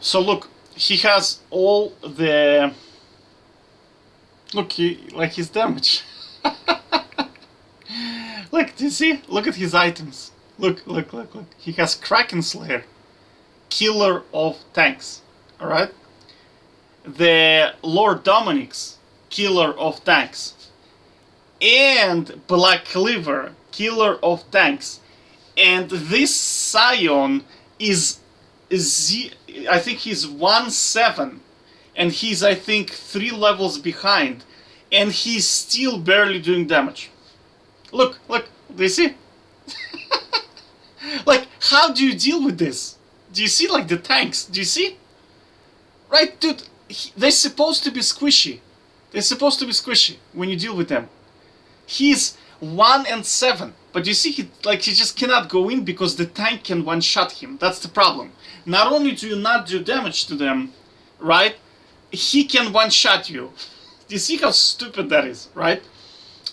So look, he has all the... Look, like his damage. Look, do you see? Look at his items. Look. He has Kraken Slayer, killer of tanks. Alright? The Lord Dominic's, killer of tanks. And Black Cleaver, killer of tanks. And this Scion is I think he's 1-7. And he's, I think, 3 levels behind. And he's still barely doing damage. Look, do you see? Like, how do you deal with this? Do you see, like, the tanks? Do you see? Right, dude, they're supposed to be squishy. They're supposed to be squishy when you deal with them. He's 1-7. But you see, he just cannot go in because the tank can one-shot him. That's the problem. Not only do you not do damage to them, right? He can one-shot you. Do you see how stupid that is, right?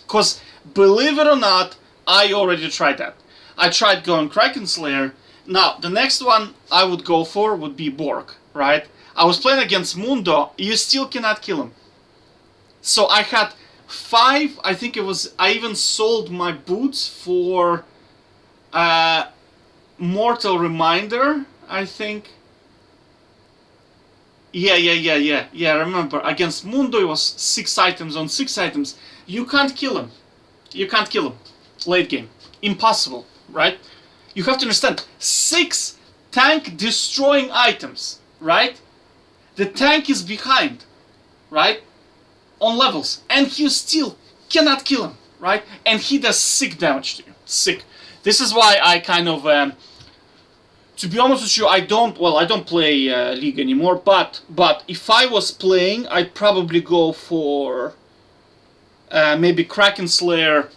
Because, believe it or not, I already tried that. I tried going Kraken Slayer. Now, the next one I would go for would be Bork, right? I was playing against Mundo. You still cannot kill him. So I had 5, I think it was, I even sold my boots for Mortal Reminder, I think. Yeah, remember, against Mundo it was 6 items on 6 items. You can't kill him. You can't kill him. Late game. Impossible, right? You have to understand, 6 tank destroying items, right? The tank is behind, right? On levels, and you still cannot kill him, right? And he does sick damage to you. Sick. This is why I kind of... to be honest with you, I don't play League anymore, but if I was playing, I'd probably go for maybe Kraken Slayer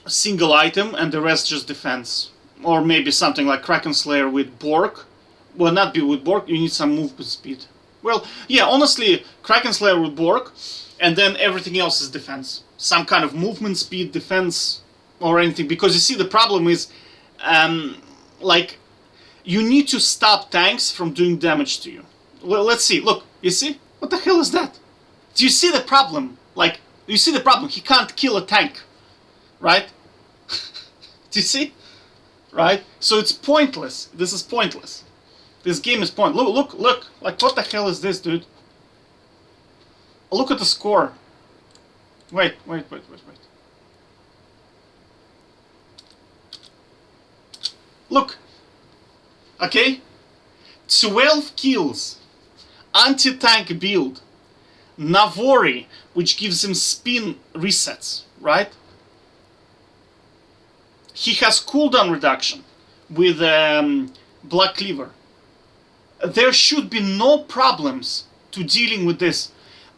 single item and the rest just defense. Or maybe something like Kraken Slayer with Bork. Well, not be with Bork, you need some movement speed. Well, yeah, honestly, Kraken Slayer with Bork, and then everything else is defense. Some kind of movement speed, defense, or anything. Because you see, the problem is, like... You need to stop tanks from doing damage to you. Well, let's see. Look, you see? What the hell is that? Do you see the problem? Like, you see the problem? He can't kill a tank. Right? Do you see? Right? So it's pointless. This is pointless. This game is pointless. Look. Like, what the hell is this, dude? Look at the score. Wait. Look. Okay? 12 kills. Anti-tank build. Navori, which gives him spin resets, right? He has cooldown reduction with Black Cleaver. There should be no problems to dealing with this.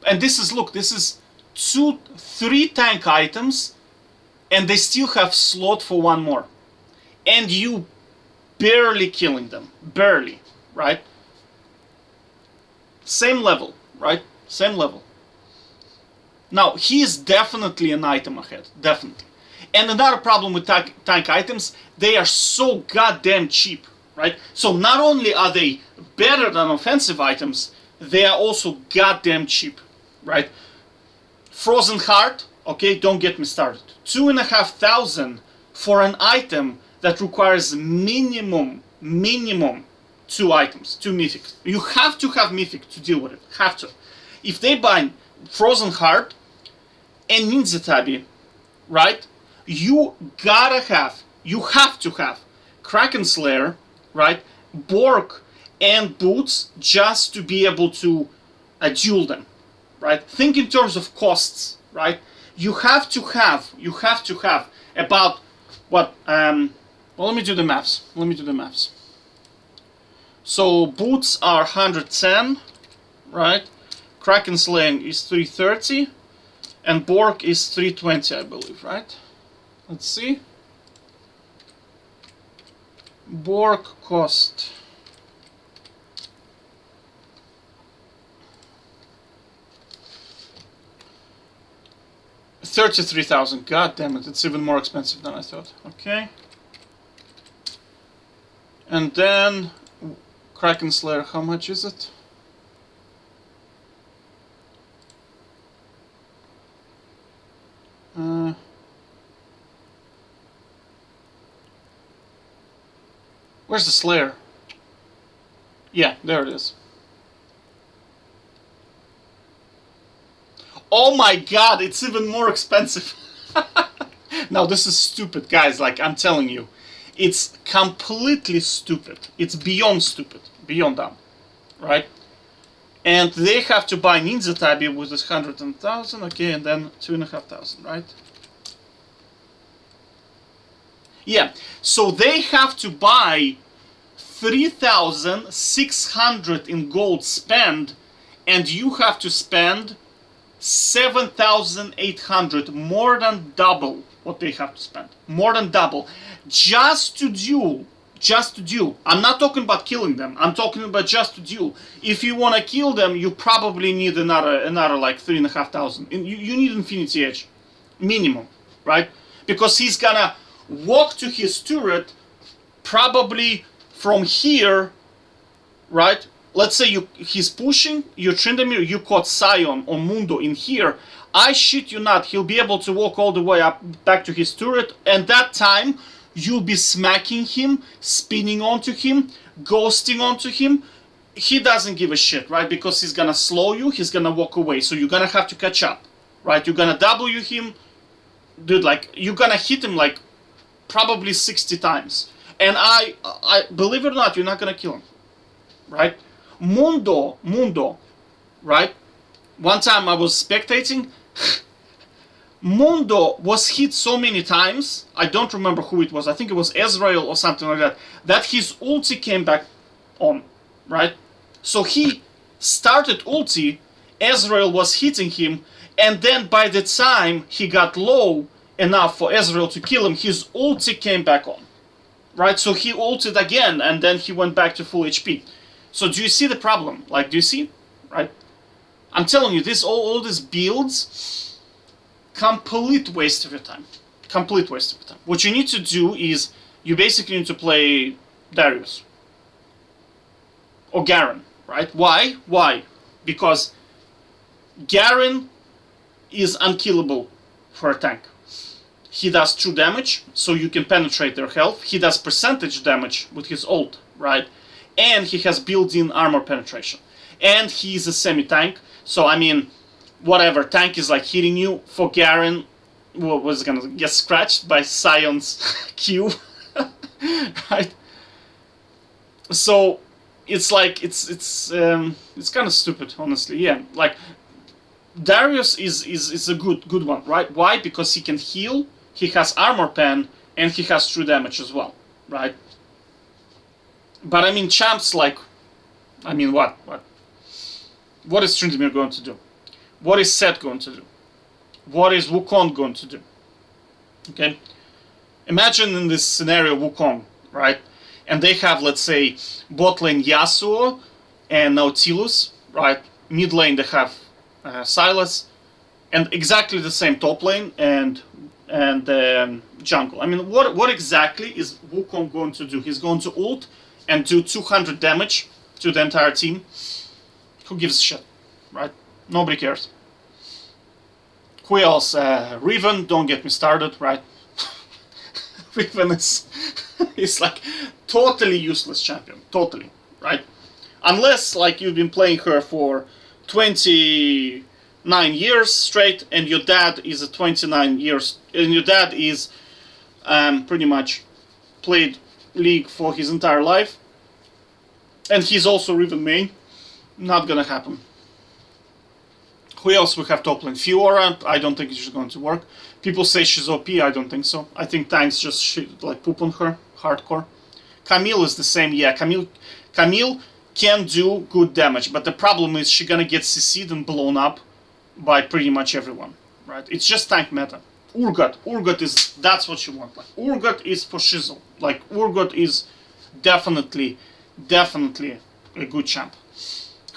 And this is, look, this is 3 tank items, and they still have slot for 1 more. And you barely killing them. Barely, right? Same level, right? Same level. Now, he is definitely an item ahead. Definitely. And another problem with tank items, they are so goddamn cheap, right? So not only are they better than offensive items, they are also goddamn cheap, right? Frozen Heart, okay, don't get me started. 2,500 for an item that requires minimum 2 items, 2 mythics. You have to have mythic to deal with it. Have to. If they buy Frozen Heart and Ninja Tabi, right? You have to have Kraken Slayer, right? Bork and Boots just to be able to duel them, right? Think in terms of costs, right? You have to have about what? Well, let me do the maths. So boots are 110, right? Kraken Slaying is 330, and Bork is 320, I believe, right? Let's see. Bork cost. $33,000. God damn it! It's even more expensive than I thought. Okay. And then Kraken Slayer, how much is it? Where's the Slayer? Yeah, there it is. Oh my god, it's even more expensive. Now this is stupid, guys, like I'm telling you. It's completely stupid. It's beyond stupid. Beyond dumb. Right? And they have to buy Ninja Tabi with this 100,000, okay, and then 2,500, right? Yeah, so they have to buy 3,600 in gold spend, and you have to spend 7,800, more than double what they have to spend. More than double. Just to duel. Just to duel. I'm not talking about killing them. I'm talking about just to duel. If you want to kill them, you probably need another like 3,500. You need Infinity Edge. Minimum. Right? Because he's gonna walk to his turret probably from here, right? Let's say he's pushing, you Tryndamere, you caught Sion or Mundo in here. I shit you not, he'll be able to walk all the way up back to his turret, and that time you'll be smacking him, spinning onto him, ghosting onto him. He doesn't give a shit, right? Because he's gonna slow you, he's gonna walk away, so you're gonna have to catch up, right? You're gonna W him, dude, like, you're gonna hit him like probably 60 times. And I believe it or not, you're not gonna kill him, right? Mundo, right? One time I was spectating. Mundo was hit so many times, I don't remember who it was, I think it was Ezreal or something like that, that his ulti came back on, right? So he started ulti, Ezreal was hitting him, and then by the time he got low enough for Ezreal to kill him, his ulti came back on, right? So he ulted again, and then he went back to full HP. So do you see the problem? Like, do you see? Right? I'm telling you, all these builds, complete waste of your time. Complete waste of your time. What you need to do is, you basically need to play Darius. Or Garen, right? Why? Why? Because Garen is unkillable for a tank. He does true damage, so you can penetrate their health. He does percentage damage with his ult, right? And he has built-in armor penetration. And he's a semi-tank, so I mean, whatever tank is like hitting you, for Garen was gonna get scratched by Sion's Q, right? So it's like it's kind of stupid, honestly. Yeah, like Darius is a good one, right? Why? Because he can heal, he has armor pen, and he has true damage as well, right? But I mean, champs like, I mean, what is Tryndamere going to do? What is Sett going to do? What is Wukong going to do? Okay, imagine in this scenario Wukong, right? And they have, let's say, bot lane Yasuo and Nautilus, right? Mid lane they have Sylas, and exactly the same top lane and jungle. I mean, what exactly is Wukong going to do? He's going to ult and do 200 damage to the entire team. Who gives a shit, right? Nobody cares. Who else? Riven, don't get me started, right? Riven is like totally useless champion, totally, right? Unless like you've been playing her for 29 years straight, and your dad is a 29 years, and your dad is pretty much played League for his entire life, and he's also Riven main. Not gonna happen. Who else we have top lane? Fiora, I don't think it's going to work. People say she's OP, I don't think so. I think tanks just like poop on her, hardcore. Camille is the same, yeah. Camille can do good damage, but the problem is she's gonna get CC'd and blown up by pretty much everyone, right? It's just tank meta. Urgot is, that's what you want. Like, Urgot is for shizzle. Like, Urgot is definitely a good champ.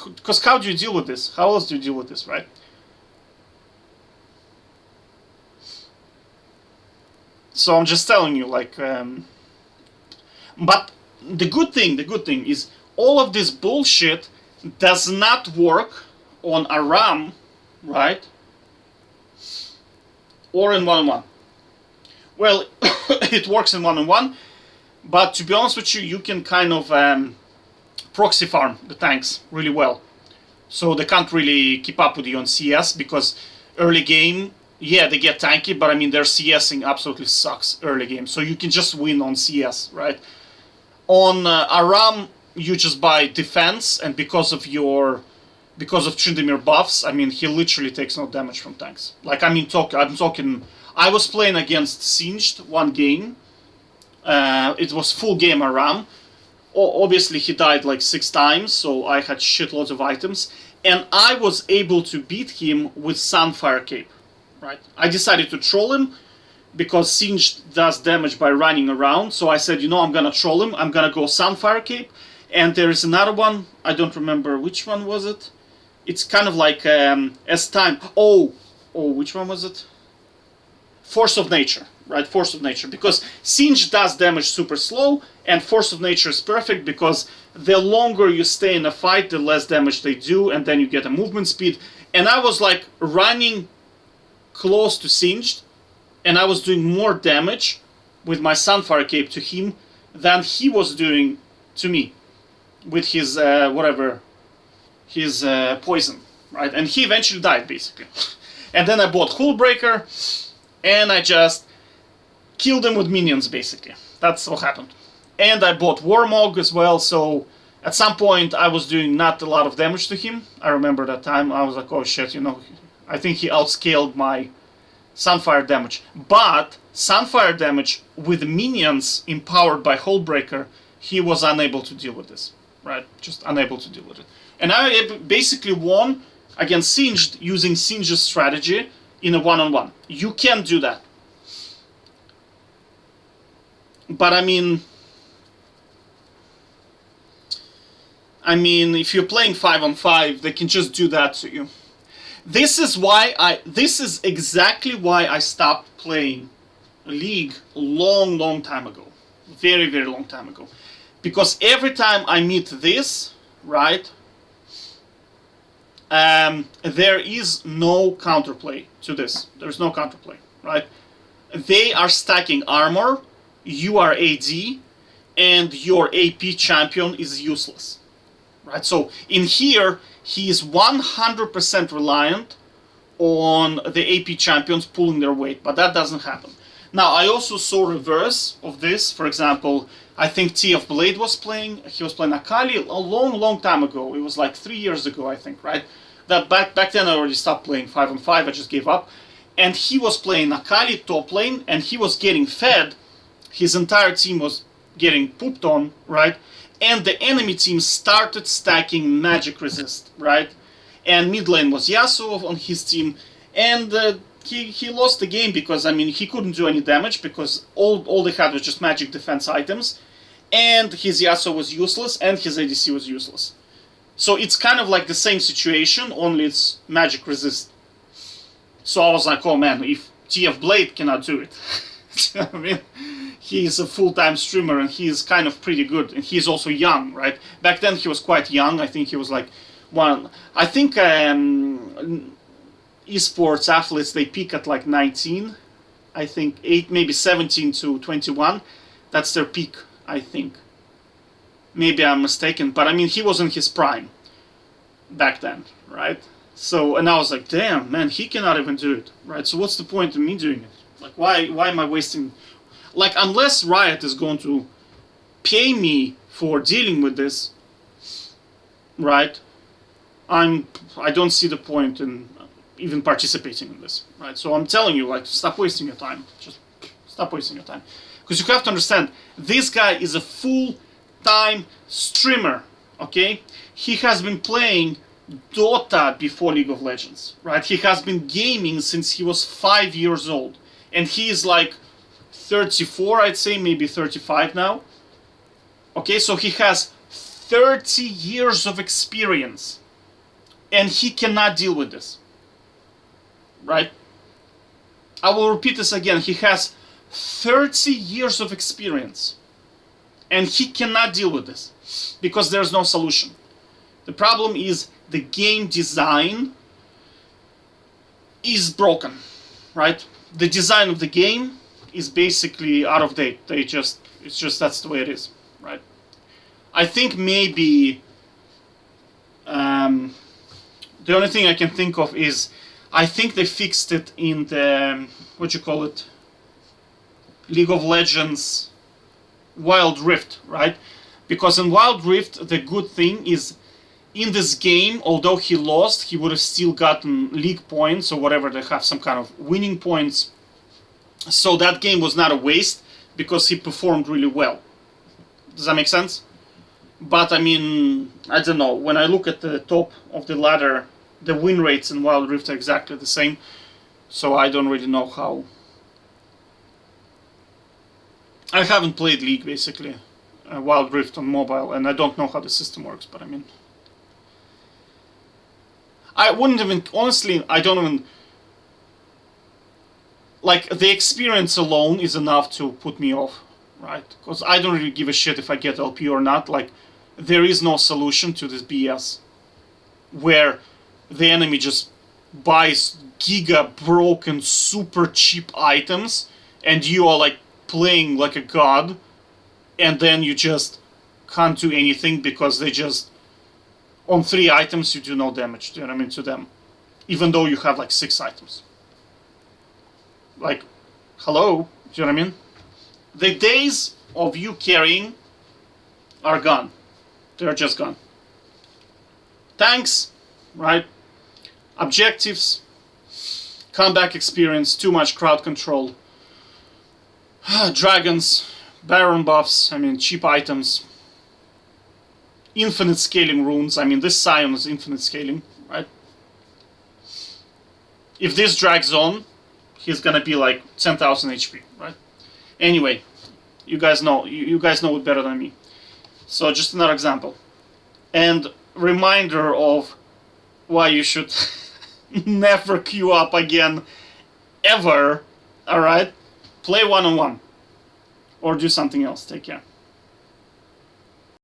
Because how do you deal with this? How else do you deal with this, right? So I'm just telling you, like, but the good thing is all of this bullshit does not work on Aram, right? Or in one-on-one. Well, it works in one-on-one, but to be honest with you, you can kind of proxy farm the tanks really well. So they can't really keep up with you on CS, because early game, yeah, they get tanky, but I mean, their CSing absolutely sucks early game. So you can just win on CS, right? On Aram, you just buy defense, and because of Tryndamere buffs, I mean, he literally takes no damage from tanks. Like, I mean, I was playing against Singed one game. It was full game Aram. Obviously, he died like 6 times, so I had shitloads of items. And I was able to beat him with Sunfire Cape, right? I decided to troll him, because Singed does damage by running around. So I said, you know, I'm gonna troll him. I'm gonna go Sunfire Cape. And there is another one. I don't remember which one was it. It's kind of like as time. Oh, which one was it? Force of Nature, right? Force of Nature, because Singe does damage super slow, and Force of Nature is perfect because the longer you stay in a fight, the less damage they do, and then you get a movement speed. And I was like running close to Singed, and I was doing more damage with my Sunfire Cape to him than he was doing to me with his poison, right? And he eventually died, basically. And then I bought Hullbreaker, and I just killed him with minions, basically. That's what happened. And I bought Warmog as well, so at some point I was doing not a lot of damage to him. I remember that time, I was like, oh shit, you know, I think he outscaled my Sunfire damage. But Sunfire damage with minions empowered by Hullbreaker, he was unable to deal with this, right? Just unable to deal with it. And I basically won against Singed using Singe's strategy in a one-on-one. You can do that. But I mean, if you're playing 5-on-5, they can just do that to you. This is exactly why I stopped playing League long time ago. Very long time ago. Because every time I meet this, right, there is no counterplay to this. There's no counterplay, right? They are stacking armor, you are AD, and your AP champion is useless, right? So in here, he is 100% reliant on the AP champions pulling their weight, but that doesn't happen. Now, I also saw reverse of this. For example, I think TF Blade was playing. He was playing Akali a long time ago. It was like 3 years ago, I think, right? That back then I already stopped playing 5-on-5. I just gave up. And he was playing Akali top lane, and he was getting fed. His entire team was getting pooped on, right? And the enemy team started stacking magic resist, right? And mid lane was Yasuo on his team, and he lost the game because, I mean, he couldn't do any damage because all they had was just magic defense items, and his Yasuo was useless, and his ADC was useless. So it's kind of like the same situation, only it's magic resist. So I was like, oh man, if TF Blade cannot do it, I mean, he's a full-time streamer and he's kind of pretty good, and he's also young, right? Back then he was quite young. I think he was like I think esports athletes, they peak at like 19. I think 8, maybe 17 to 21. That's their peak, I think. Maybe I'm mistaken, but I mean, he was in his prime back then, right? So, and I was like, damn, man, he cannot even do it, right? So what's the point of me doing it? Like, why am I wasting... Like, unless Riot is going to pay me for dealing with this, right? I don't see the point in even participating in this, right? So I'm telling you, like, stop wasting your time. Just stop wasting your time. Because you have to understand, this guy is a full-time streamer, okay? He has been playing Dota before League of Legends, right? He has been gaming since he was 5 years old. And he is like 34, I'd say, maybe 35 now. Okay, so he has 30 years of experience. And he cannot deal with this. Right? I will repeat this again. He has 30 years of experience. And he cannot deal with this. because there's no solution. The problem is the game design is broken, right? The design of the game is basically out of date. It's just that's the way it is, right? I think maybe the only thing I can think of is I think they fixed it in the League of Legends Wild Rift, right? Because in Wild Rift, the good thing is in this game, although he lost, he would have still gotten league points or whatever. They have some kind of winning points. So that game was not a waste because he performed really well. Does that make sense? But I mean, I don't know. When I look at the top of the ladder, the win rates in Wild Rift are exactly the same. So I don't really know how. I haven't played League, basically. Wild Rift on mobile, and I don't know how the system works, but I mean... I wouldn't even... Honestly, I don't even... Like, the experience alone is enough to put me off, right? Because I don't really give a shit if I get LP or not. Like, there is no solution to this BS. Where the enemy just buys giga broken, super cheap items, and you are, like, playing like a god, and then you just can't do anything because they just... On 3 items you do no damage, do you know what I mean, to them. Even though you have like 6 items. Like, hello, do you know what I mean? The days of you carrying are gone. They're just gone. Tanks, right? Objectives, comeback experience, too much crowd control. Dragons, Baron buffs, I mean cheap items. Infinite scaling runes, I mean this Scion is infinite scaling, right? If this drags on, he's gonna be like 10,000 HP, right? Anyway, you guys know it better than me. So just another example. And reminder of why you should never queue up again, ever, alright? Play one-on-one. Or do something else. Take care.